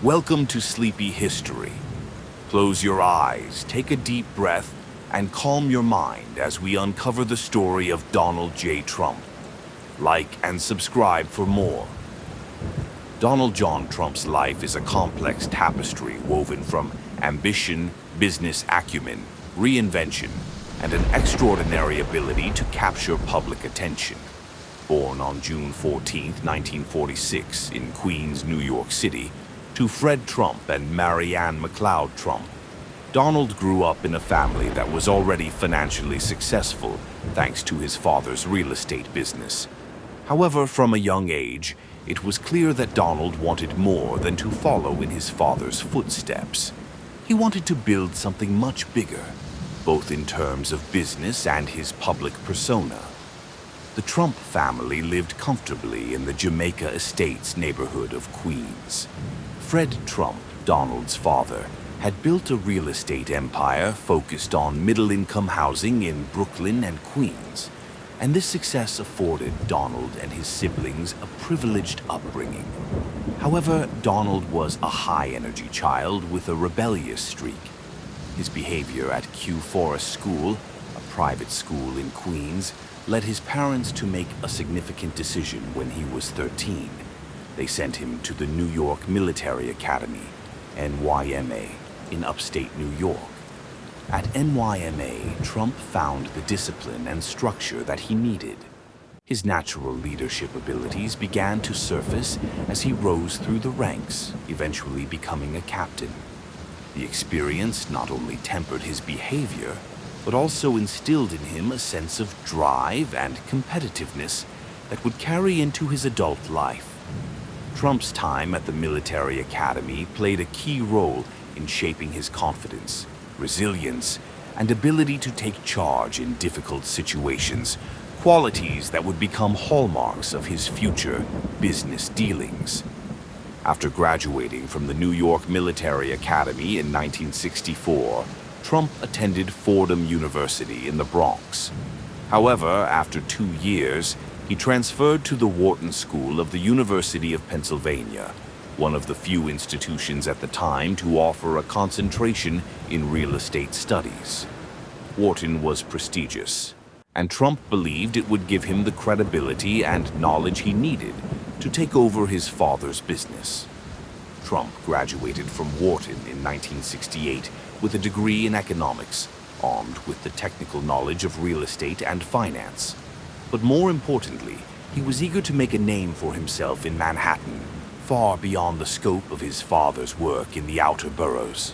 Welcome to Sleepy History. Close your eyes, take a deep breath, and calm your mind as we uncover the story of Donald J. Trump. Like and subscribe for more. Donald John Trump's life is a complex tapestry woven from ambition, business acumen, reinvention, and an extraordinary ability to capture public attention. Born on June 14, 1946, in Queens, New York City, to Fred Trump and Mary Ann McLeod Trump, Donald grew up in a family that was already financially successful thanks to his father's real estate business. However, from a young age, it was clear that Donald wanted more than to follow in his father's footsteps. He wanted to build something much bigger, both in terms of business and his public persona. The Trump family lived comfortably in the Jamaica Estates neighborhood of Queens. Fred Trump, Donald's father, had built a real estate empire focused on middle-income housing in Brooklyn and Queens, and this success afforded Donald and his siblings a privileged upbringing. However, Donald was a high-energy child with a rebellious streak. His behavior at Q Forest School, a private school in Queens, led his parents to make a significant decision when he was 13. They sent him to the New York Military Academy, NYMA, in upstate New York. At NYMA, Trump found the discipline and structure that he needed. His natural leadership abilities began to surface as he rose through the ranks, eventually becoming a captain. The experience not only tempered his behavior, but also instilled in him a sense of drive and competitiveness that would carry into his adult life. Trump's time at the military academy played a key role in shaping his confidence, resilience, and ability to take charge in difficult situations, qualities that would become hallmarks of his future business dealings. After graduating from the New York Military Academy in 1964, Trump attended Fordham University in the Bronx. However, after 2 years, he transferred to the Wharton School of the University of Pennsylvania, one of the few institutions at the time to offer a concentration in real estate studies. Wharton was prestigious, and Trump believed it would give him the credibility and knowledge he needed to take over his father's business. Trump graduated from Wharton in 1968 with a degree in economics, armed with the technical knowledge of real estate and finance. But more importantly, he was eager to make a name for himself in Manhattan, far beyond the scope of his father's work in the outer boroughs.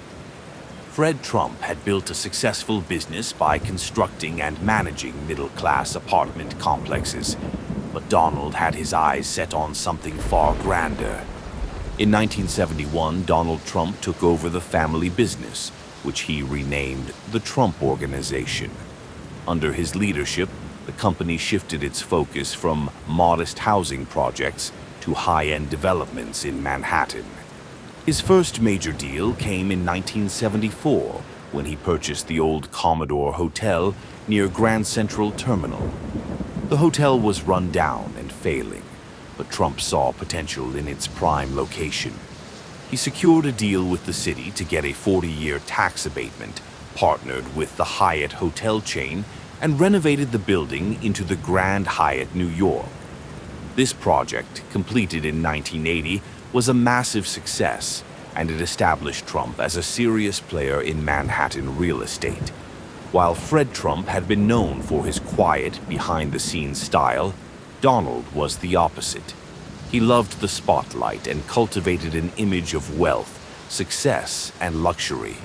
Fred Trump had built a successful business by constructing and managing middle-class apartment complexes, but Donald had his eyes set on something far grander. In 1971, Donald Trump took over the family business, which he renamed the Trump Organization. Under his leadership, the company shifted its focus from modest housing projects to high-end developments in Manhattan. His first major deal came in 1974 when he purchased the old Commodore Hotel near Grand Central Terminal. The hotel was run down and failing, but Trump saw potential in its prime location. He secured a deal with the city to get a 40-year tax abatement, partnered with the Hyatt hotel chain, and renovated the building into the Grand Hyatt New York. This project, completed in 1980, was a massive success, and it established Trump as a serious player in Manhattan real estate. While Fred Trump had been known for his quiet, behind-the-scenes style, Donald was the opposite. He loved the spotlight and cultivated an image of wealth, success, and luxury.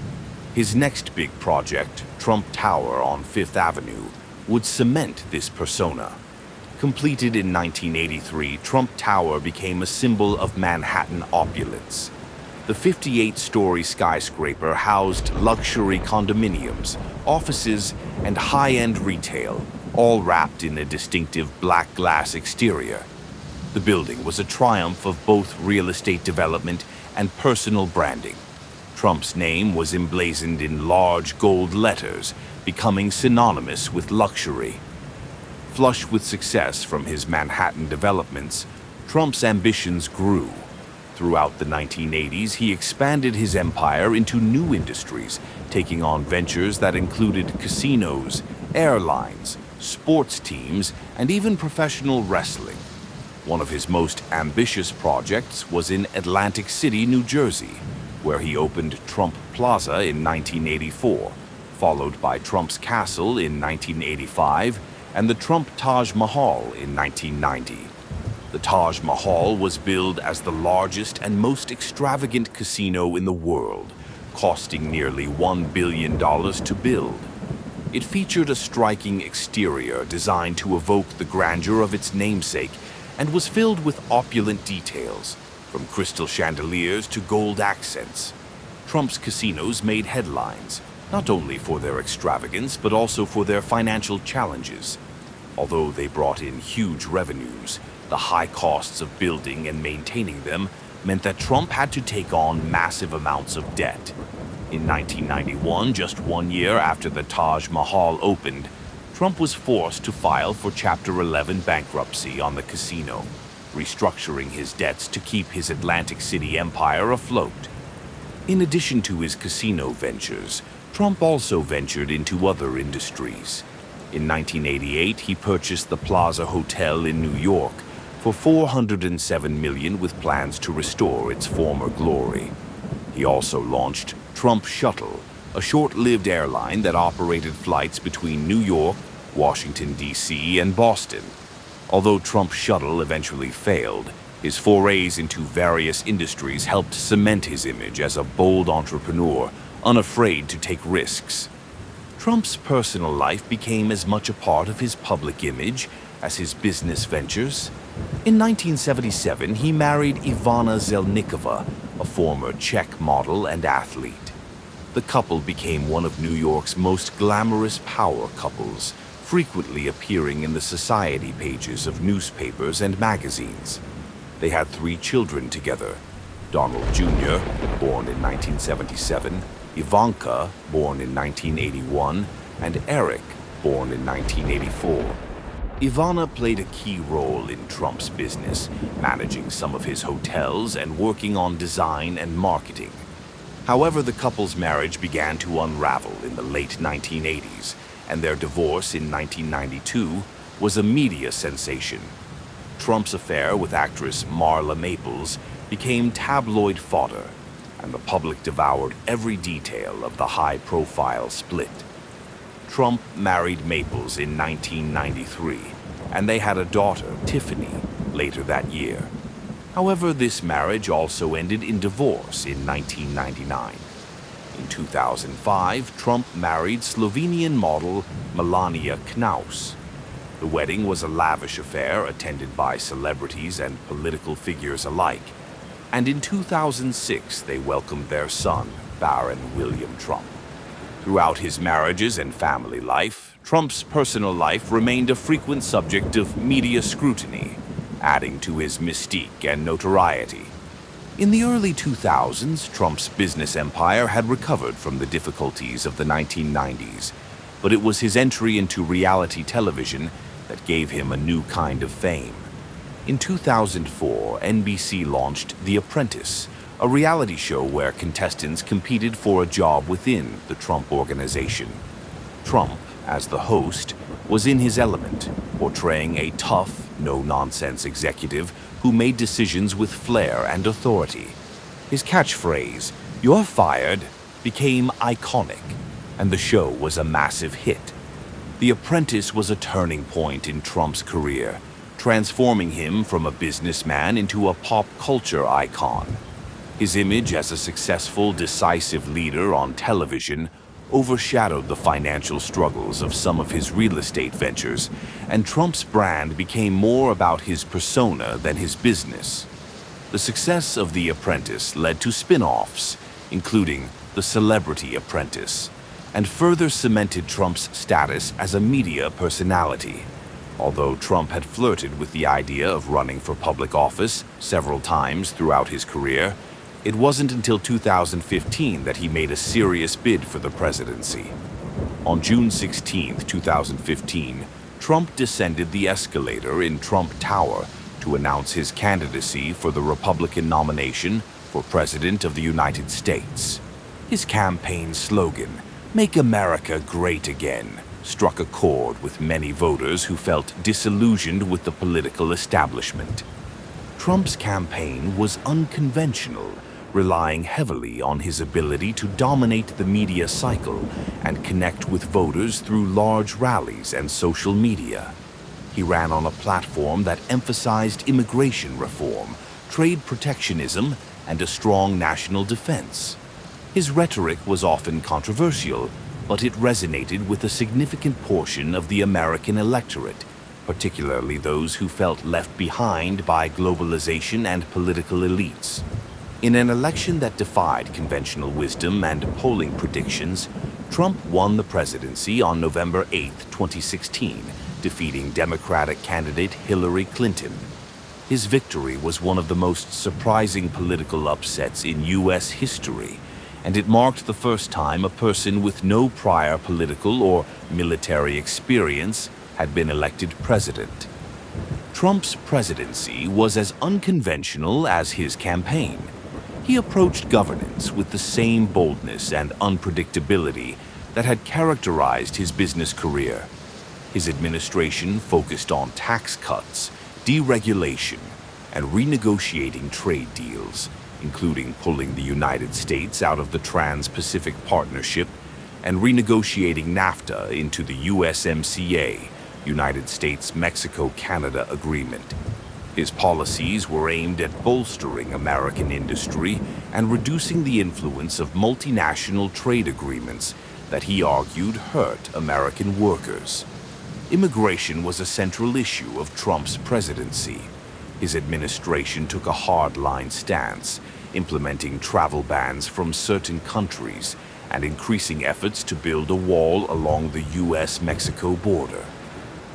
His next big project, Trump Tower on Fifth Avenue, would cement this persona. Completed in 1983, Trump Tower became a symbol of Manhattan opulence. The 58-story skyscraper housed luxury condominiums, offices, and high-end retail, all wrapped in a distinctive black glass exterior. The building was a triumph of both real estate development and personal branding. Trump's name was emblazoned in large gold letters, becoming synonymous with luxury. Flush with success from his Manhattan developments, Trump's ambitions grew. Throughout the 1980s, he expanded his empire into new industries, taking on ventures that included casinos, airlines, sports teams, and even professional wrestling. One of his most ambitious projects was in Atlantic City, New Jersey, where he opened Trump Plaza in 1984, followed by Trump's Castle in 1985 and the Trump Taj Mahal in 1990. The Taj Mahal was billed as the largest and most extravagant casino in the world, costing nearly $1 billion to build. It featured a striking exterior designed to evoke the grandeur of its namesake and was filled with opulent details, from crystal chandeliers to gold accents. Trump's casinos made headlines, not only for their extravagance but also for their financial challenges. Although they brought in huge revenues, the high costs of building and maintaining them meant that Trump had to take on massive amounts of debt. In 1991, just 1 year after the Taj Mahal opened, Trump was forced to file for Chapter 11 bankruptcy on the casino, restructuring his debts to keep his Atlantic City empire afloat. In addition to his casino ventures, Trump also ventured into other industries. In 1988, he purchased the Plaza Hotel in New York for $407 million, with plans to restore its former glory. He also launched Trump Shuttle, a short-lived airline that operated flights between New York, Washington, D.C., and Boston. Although Trump Shuttle eventually failed, his forays into various industries helped cement his image as a bold entrepreneur, unafraid to take risks. Trump's personal life became as much a part of his public image as his business ventures. In 1977, he married Ivana Zelníčková, a former Czech model and athlete. The couple became one of New York's most glamorous power couples, frequently appearing in the society pages of newspapers and magazines. They had 3 children together: Donald Jr., born in 1977, Ivanka, born in 1981, and Eric, born in 1984. Ivana played a key role in Trump's business, managing some of his hotels and working on design and marketing. However, the couple's marriage began to unravel in the late 1980s, and their divorce in 1992 was a media sensation. Trump's affair with actress Marla Maples became tabloid fodder, and the public devoured every detail of the high-profile split. Trump married Maples in 1993, and they had a daughter, Tiffany, later that year. However, this marriage also ended in divorce in 1999. In 2005, Trump married Slovenian model Melania Knaus. The wedding was a lavish affair attended by celebrities and political figures alike, and in 2006 they welcomed their son, Baron William Trump. Throughout his marriages and family life, Trump's personal life remained a frequent subject of media scrutiny, adding to his mystique and notoriety. In the early 2000s, Trump's business empire had recovered from the difficulties of the 1990s, but it was his entry into reality television that gave him a new kind of fame. In 2004, NBC launched The Apprentice, a reality show where contestants competed for a job within the Trump Organization. Trump, as the host, was in his element, portraying a tough, no-nonsense executive who made decisions with flair and authority. His catchphrase, "You're fired," became iconic, and the show was a massive hit. The Apprentice was a turning point in Trump's career, transforming him from a businessman into a pop culture icon. His image as a successful, decisive leader on television overshadowed the financial struggles of some of his real estate ventures, and Trump's brand became more about his persona than his business. The success of The Apprentice led to spin-offs, including The Celebrity Apprentice, and further cemented Trump's status as a media personality. Although Trump had flirted with the idea of running for public office several times throughout his career, it wasn't until 2015 that he made a serious bid for the presidency. On June 16, 2015, Trump descended the escalator in Trump Tower to to announce his candidacy for the Republican nomination for President of the United States. His campaign slogan, "Make America Great Again," struck a chord with many voters who felt disillusioned with the political establishment. Trump's campaign was unconventional, relying heavily on his ability to dominate the media cycle and connect with voters through large rallies and social media. He ran on a platform that emphasized immigration reform, trade protectionism, and a strong national defense. His rhetoric was often controversial, but it resonated with a significant portion of the American electorate, particularly those who felt left behind by globalization and political elites. In an election that defied conventional wisdom and polling predictions, Trump won the presidency on November 8, 2016, defeating Democratic candidate Hillary Clinton. His victory was one of the most surprising political upsets in U.S. history, and it marked the first time a person with no prior political or military experience had been elected president. Trump's presidency was as unconventional as his campaign. He approached governance with the same boldness and unpredictability that had characterized his business career. His administration focused on tax cuts, deregulation, and renegotiating trade deals, including pulling the United States out of the Trans-Pacific Partnership and renegotiating NAFTA into the USMCA, United States-Mexico-Canada Agreement. His policies were aimed at bolstering American industry and reducing the influence of multinational trade agreements that he argued hurt American workers. Immigration was a central issue of Trump's presidency. His administration took a hard-line stance, implementing travel bans from certain countries and increasing efforts to build a wall along the U.S.-Mexico border.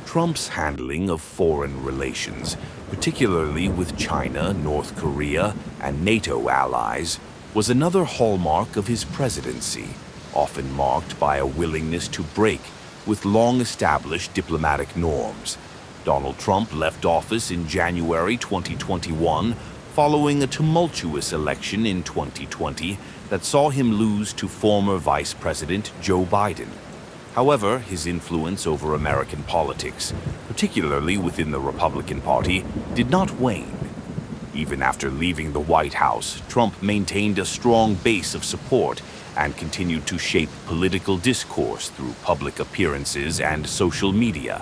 Trump's handling of foreign relations, particularly with China, North Korea, and NATO allies, was another hallmark of his presidency, often marked by a willingness to break with long-established diplomatic norms. Donald Trump left office in January 2021 following a tumultuous election in 2020 that saw him lose to former Vice President Joe Biden. However, his influence over American politics, particularly within the Republican Party, did not wane. Even after leaving the White House, Trump maintained a strong base of support and continued to shape political discourse through public appearances and social media.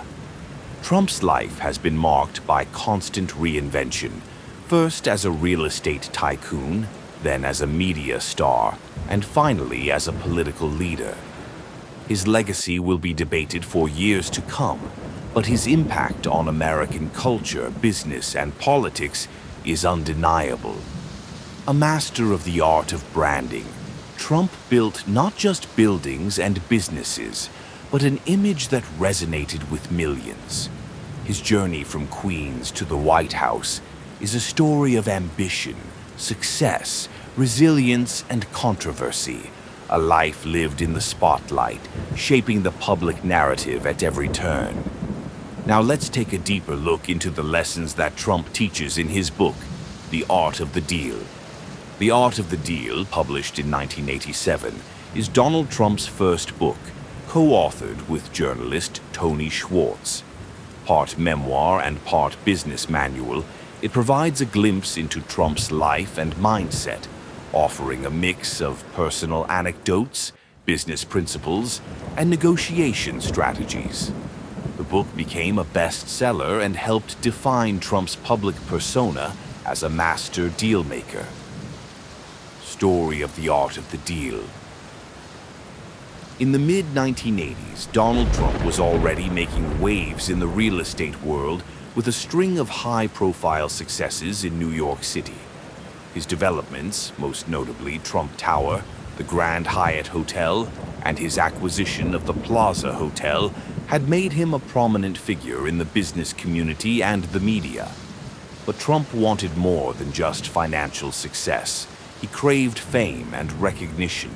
Trump's life has been marked by constant reinvention, first as a real estate tycoon, then as a media star, and finally as a political leader. His legacy will be debated for years to come, but his impact on American culture, business, and politics is undeniable. A master of the art of branding, Trump built not just buildings and businesses, but an image that resonated with millions. His journey from Queens to the White House is a story of ambition, success, resilience, and controversy. A life lived in the spotlight, shaping the public narrative at every turn. Now let's take a deeper look into the lessons that Trump teaches in his book, The Art of the Deal. The Art of the Deal, published in 1987, is Donald Trump's first book, co-authored with journalist Tony Schwartz. Part memoir and part business manual, it provides a glimpse into Trump's life and mindset, offering a mix of personal anecdotes, business principles, and negotiation strategies. The book became a bestseller and helped define Trump's public persona as a master dealmaker. Story of the Art of the Deal. In the mid-1980s, Donald Trump was already making waves in the real estate world with a string of high-profile successes in New York City. His developments, most notably Trump Tower, the Grand Hyatt Hotel, and his acquisition of the Plaza Hotel, had made him a prominent figure in the business community and the media. But Trump wanted more than just financial success. He craved fame and recognition.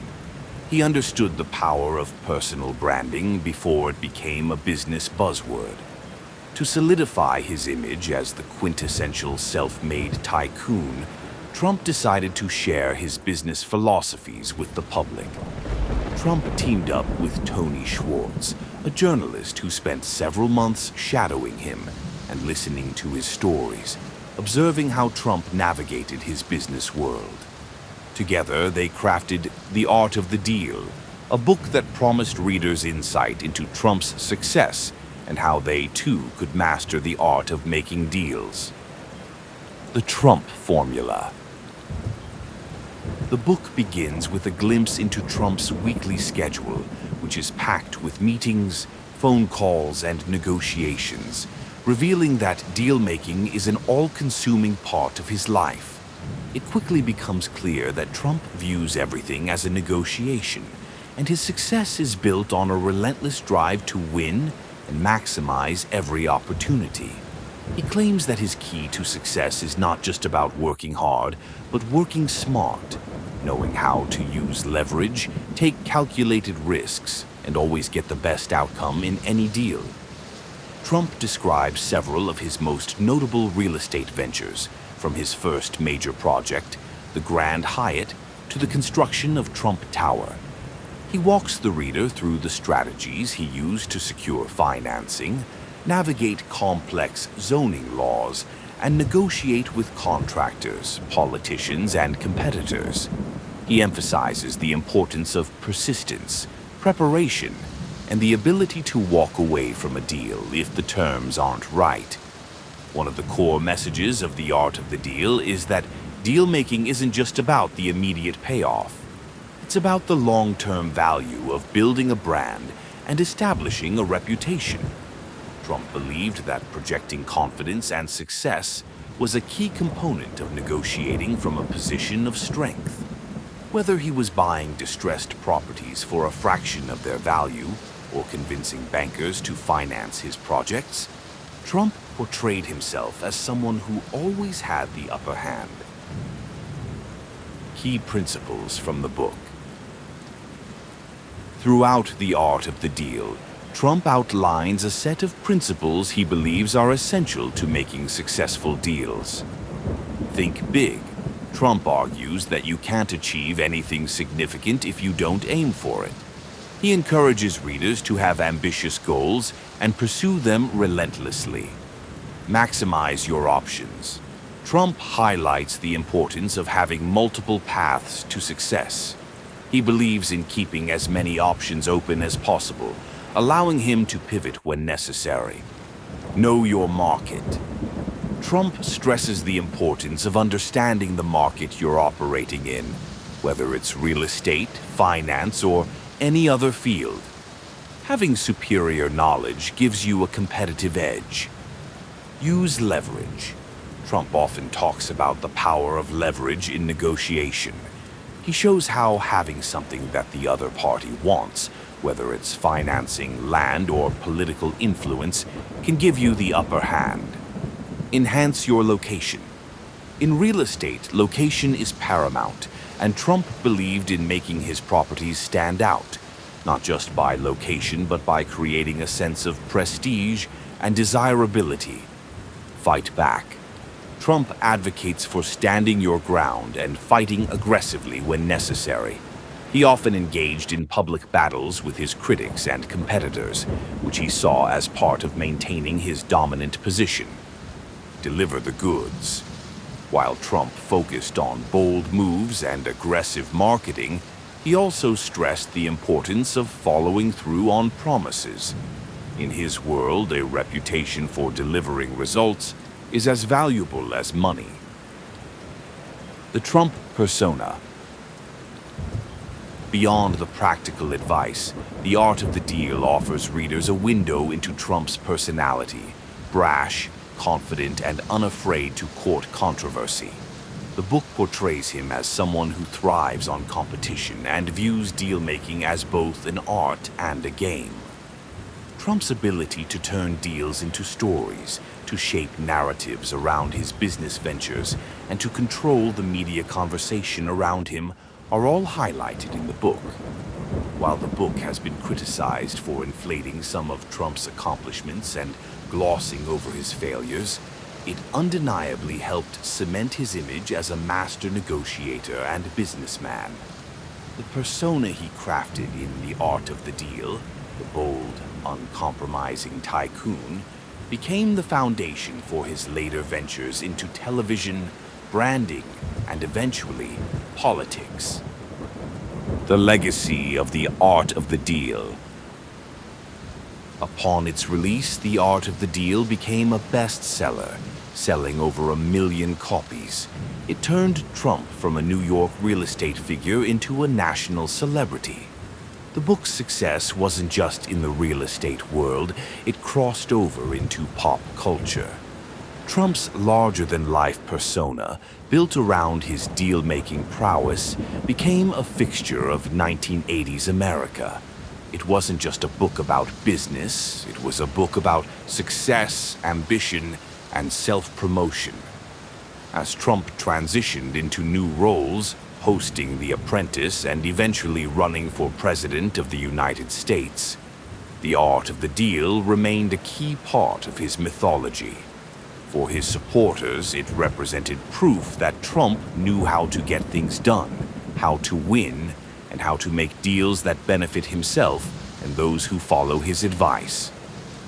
He understood the power of personal branding before it became a business buzzword. To solidify his image as the quintessential self-made tycoon, Trump decided to share his business philosophies with the public. Trump teamed up with Tony Schwartz, a journalist who spent several months shadowing him and listening to his stories, observing how Trump navigated his business world. Together, they crafted The Art of the Deal, a book that promised readers insight into Trump's success and how they, too, could master the art of making deals. The Trump Formula. The book begins with a glimpse into Trump's weekly schedule, which is packed with meetings, phone calls, and negotiations, revealing that deal-making is an all-consuming part of his life. It quickly becomes clear that Trump views everything as a negotiation, and his success is built on a relentless drive to win and maximize every opportunity. He claims that his key to success is not just about working hard, but working smart, knowing how to use leverage, take calculated risks, and always get the best outcome in any deal. Trump describes several of his most notable real estate ventures, from his first major project, the Grand Hyatt, to the construction of Trump Tower. He walks the reader through the strategies he used to secure financing, navigate complex zoning laws, and negotiate with contractors, politicians, and competitors. He emphasizes the importance of persistence, preparation, and the ability to walk away from a deal if the terms aren't right. One of the core messages of The Art of the Deal is that deal-making isn't just about the immediate payoff. It's about the long-term value of building a brand and establishing a reputation. Trump believed that projecting confidence and success was a key component of negotiating from a position of strength. Whether he was buying distressed properties for a fraction of their value or convincing bankers to finance his projects, Trump portrayed himself as someone who always had the upper hand. Key principles from the book. Throughout The Art of the Deal, Trump outlines a set of principles he believes are essential to making successful deals. Think big. Trump argues that you can't achieve anything significant if you don't aim for it. He encourages readers to have ambitious goals and pursue them relentlessly. Maximize your options. Trump highlights the importance of having multiple paths to success. He believes in keeping as many options open as possible, allowing him to pivot when necessary. Know your market. Trump stresses the importance of understanding the market you're operating in, whether it's real estate, finance, or any other field. Having superior knowledge gives you a competitive edge. Use leverage. Trump often talks about the power of leverage in negotiation. He shows how having something that the other party wants, whether it's financing, land, or political influence, can give you the upper hand. Enhance your location. In real estate, location is paramount, and Trump believed in making his properties stand out, not just by location but by creating a sense of prestige and desirability. Fight back. Trump advocates for standing your ground and fighting aggressively when necessary. He often engaged in public battles with his critics and competitors, which he saw as part of maintaining his dominant position. Deliver the goods. While Trump focused on bold moves and aggressive marketing, he also stressed the importance of following through on promises. In his world, a reputation for delivering results is as valuable as money. The Trump persona. Beyond the practical advice, The Art of the Deal offers readers a window into Trump's personality, brash, confident, and unafraid to court controversy. The book portrays him as someone who thrives on competition and views deal-making as both an art and a game. Trump's ability to turn deals into stories, to shape narratives around his business ventures, and to control the media conversation around him are all highlighted in the book. While the book has been criticized for inflating some of Trump's accomplishments and glossing over his failures, it undeniably helped cement his image as a master negotiator and businessman. The persona he crafted in The Art of the Deal, the bold, uncompromising tycoon, became the foundation for his later ventures into television, branding, and eventually politics. The legacy of The Art of the Deal. Upon its release, The Art of the Deal became a bestseller, selling over 1 million copies. It turned Trump from a New York real estate figure into a national celebrity. The book's success wasn't just in the real estate world, it crossed over into pop culture. Trump's larger-than-life persona, built around his deal-making prowess, became a fixture of 1980s America. It wasn't just a book about business, it was a book about success, ambition, and self-promotion. As Trump transitioned into new roles, hosting The Apprentice and eventually running for President of the United States, The Art of the Deal remained a key part of his mythology. For his supporters, it represented proof that Trump knew how to get things done, how to win, and how to make deals that benefit himself and those who follow his advice.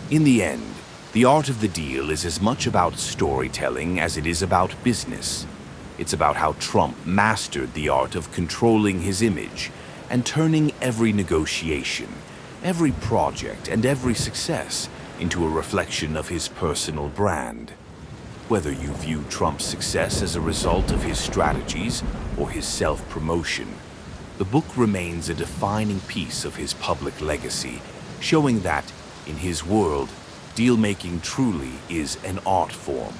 In the end, The Art of the Deal is as much about storytelling as it is about business. It's about how Trump mastered the art of controlling his image and turning every negotiation, every project, and every success into a reflection of his personal brand. Whether you view Trump's success as a result of his strategies or his self-promotion, the book remains a defining piece of his public legacy, showing that, in his world, deal-making truly is an art form.